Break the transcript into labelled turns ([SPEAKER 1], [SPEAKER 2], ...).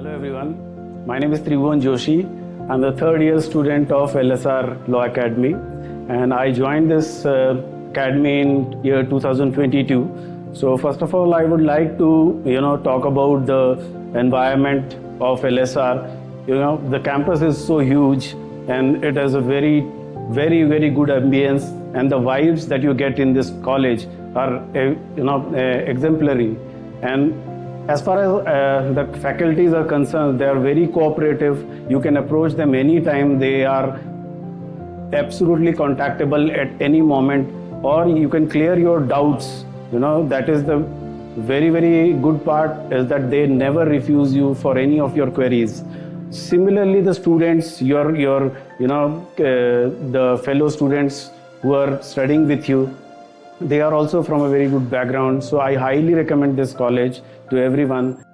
[SPEAKER 1] Hello everyone, my name is Tribhuvan Joshi. I'm the third year student of LSR Law Academy and I joined this academy in year 2022. So first of all, I would like to talk about the environment of LSR. The campus is so huge and it has a very good ambience, and the vibes that you get in this college are exemplary. And as far as the faculties are concerned, they are very cooperative. You can approach them anytime. They are absolutely contactable at any moment, or you can clear your doubts. That is the very good part, is that they never refuse you for any of your queries. Similarly, the students, the fellow students who are studying with you, they are also from a very good background. So I highly recommend this college to everyone.